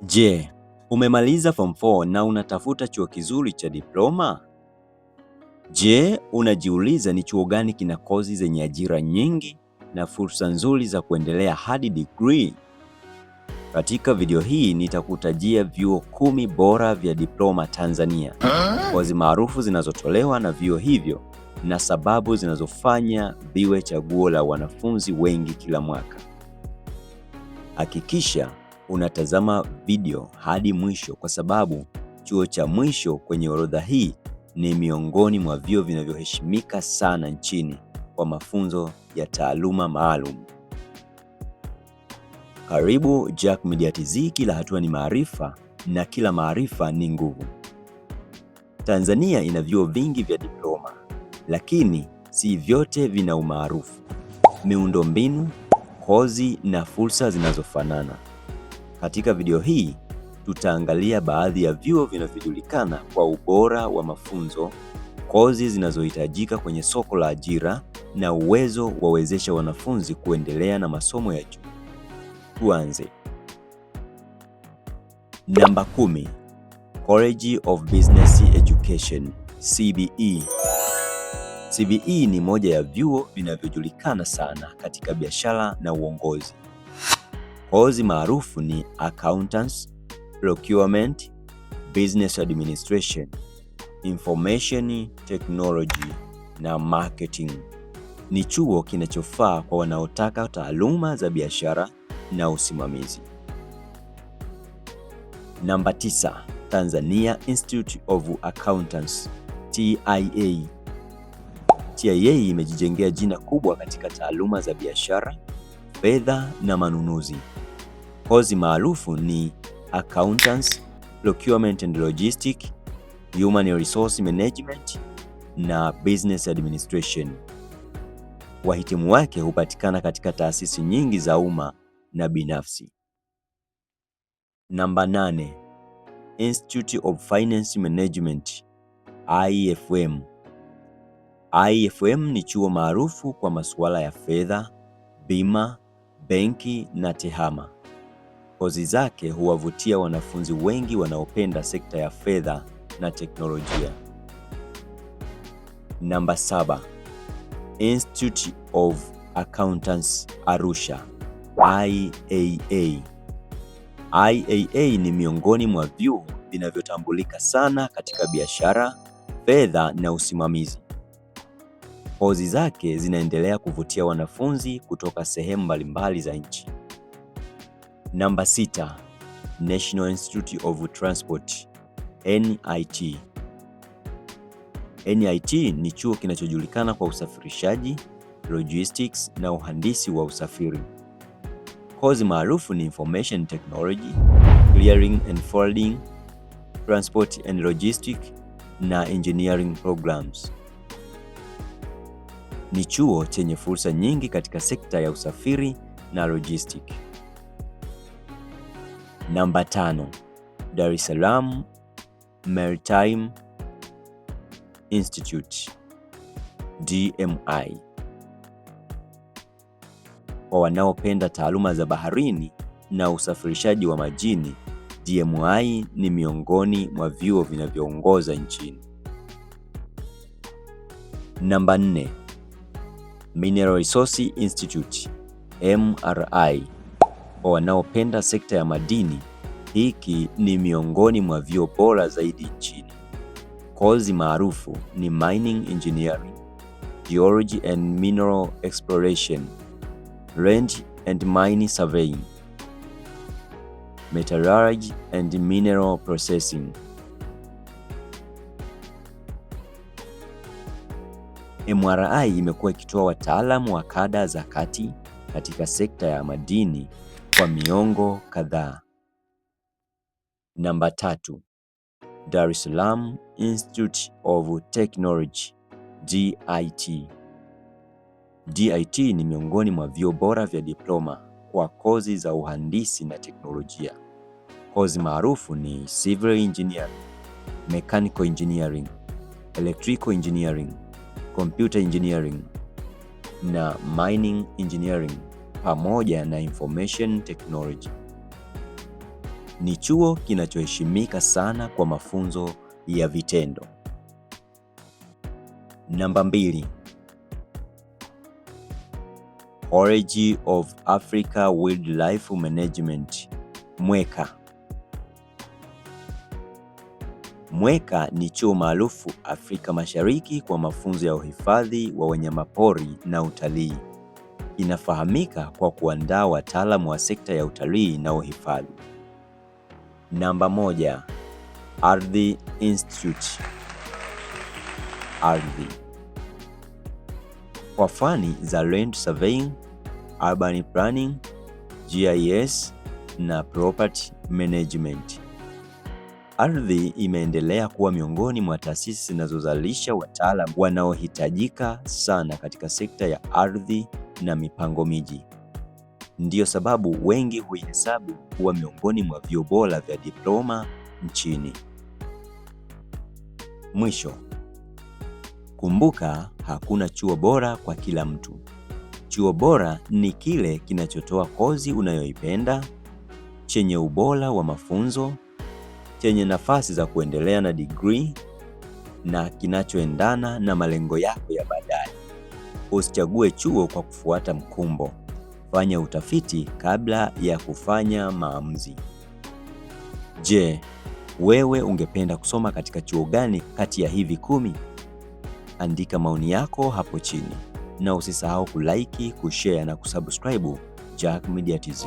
Je, umemaliza form 4 na unatafuta chuo kizuri cha diploma? Je, unajiuliza ni chuo gani kina kozi zenye ajira nyingi na fursa nzuri za kuendelea hadi degree? Katika video hii nitakutajia vyuo 10 bora vya diploma Tanzania, kozi maarufu zinazotolewa na vyuo hivyo na sababu zinazofanya viwe chaguo la wanafunzi wengi kila mwaka. Hakikisha unatazama video hadi mwisho kwa sababu chuo cha mwisho kwenye orodha hii ni miongoni mwa vyuo vinavyoheshimika sana nchini kwa mafunzo ya taaluma maalum. Karibu Jack Media TZ, kila hatua ni maarifa na kila maarifa ni nguvu. Tanzania ina vyuo vingi vya diploma, lakini si vyote vina umaarufu, miundombinu, kozi na fursa zinazofanana. Katika video hii tutaangalia baadhi ya vyuo vinavyojulikana kwa ubora wa mafunzo, kozi zinazohitajika kwenye soko la ajira na uwezo wawezesha wanafunzi kuendelea na masomo ya juu. Tuanze. Namba 10. College of Business Education, CBE. CBE ni moja ya vyuo vinavyojulikana sana katika biashara na uongozi. Kozi maarufu ni Accountants, Procurement, Business Administration, Information Technology na Marketing. Ni chuo kinachofaa kwa wanaotaka taaluma za biashara na usimamizi. Namba 9. Tanzania Institute of Accountants, TIA. TIA imejijengea jina kubwa katika taaluma za biashara, fedha na manunuzi. Kozi maarufu ni Accountants, Procurement and Logistics, Human Resource Management na Business Administration. Wahitimu wake hupatikana katika taasisi nyingi za umma na binafsi. Namba 8. Institute of Finance Management, IFM. IFM ni chuo maarufu kwa masuala ya fedha, bima, benki na tehama. Kozi zake huwavutia wanafunzi wengi wanaopenda sekta ya fedha na teknolojia. Namba 7. Institute of Accountants Arusha, IAA. IAA ni miongoni mwa vyuo vinavyotambulika sana katika biashara, fedha na usimamizi. Kozi zake zinaendelea kuvutia wanafunzi kutoka sehemu mbalimbali za nchi. Namba 6. National Institute of Transport, NIT. NIT ni chuo kinachojulikana kwa usafirishaji, logistics na uhandisi wa usafiri. Kozi maarufu ni Information Technology, Clearing and Forwarding, Transport and Logistics na Engineering Programs. Ni chuo chenye fursa nyingi katika sekta ya usafiri na logistics. Namba 5. Dar es Salaam Maritime Institute, DMI. Kwa wanaopenda taaluma za baharini na usafirishaji wa majini, DMI ni miongoni mwa vyuo vinavyoongoza nchini. Namba 4. Mineral Resource Institute, MRI. Kwa wanaopenda sekta ya madini, hiki ni miongoni mwa vyuo bora zaidi nchini. Kozi maarufu ni Mining Engineering, Geology and Mineral Exploration, Land and Mine Surveying, Metallurgy and Mineral Processing. MRI imekuwa ikitoa wataalamu wa kada za kati katika sekta ya madini kwa miongo kadhaa. Namba 3. Dar es Salaam Institute of Technology, DIT. DIT ni miongoni mwa vyuo bora vya diploma kwa kozi za uhandisi na teknolojia. Kozi maarufu ni Civil Engineering, Mechanical Engineering, Electrical Engineering, Computer Engineering na Mining Engineering pamoja na Information Technology. Ni chuo kinachoheshimika sana kwa mafunzo ya vitendo. Namba 2. College of Africa Wildlife Management, Mweka. Mweka ni chuo maarufu Afrika Mashariki kwa mafunzo ya uhifadhi wa wanyamapori na utalii. Inafahamika kwa kuandaa wataalamu wa sekta ya utalii na uhifadhi. Namba 1. Ardhi Institute, Ardhi. Kwa fani za land surveying, urban planning, GIS na property management. Ardhi imeendelea kuwa miongoni mwa taasisi zinazozalisha wataalamu wanaohitajika sana katika sekta ya ardhi na mipango miji. Ndiyo sababu wengi huihesabu kuwa miongoni mwa vyuo bora vya diploma nchini. Mwisho, kumbuka hakuna chuo bora kwa kila mtu. Chuo bora ni kile kinachotoa kozi unayoipenda, chenye ubora wa mafunzo, chenye nafasi za kuendelea na degree na kinachoendana na malengo yako ya baadaye. Usichague chuo kwa kufuata mkumbo. Fanya utafiti kabla ya kufanya maamuzi. Je, wewe ungependa kusoma katika chuo gani kati ya hivi 10? Andika maoni yako hapo chini na usisahau kulike, kushare na kusubscribe Jack Media TZ.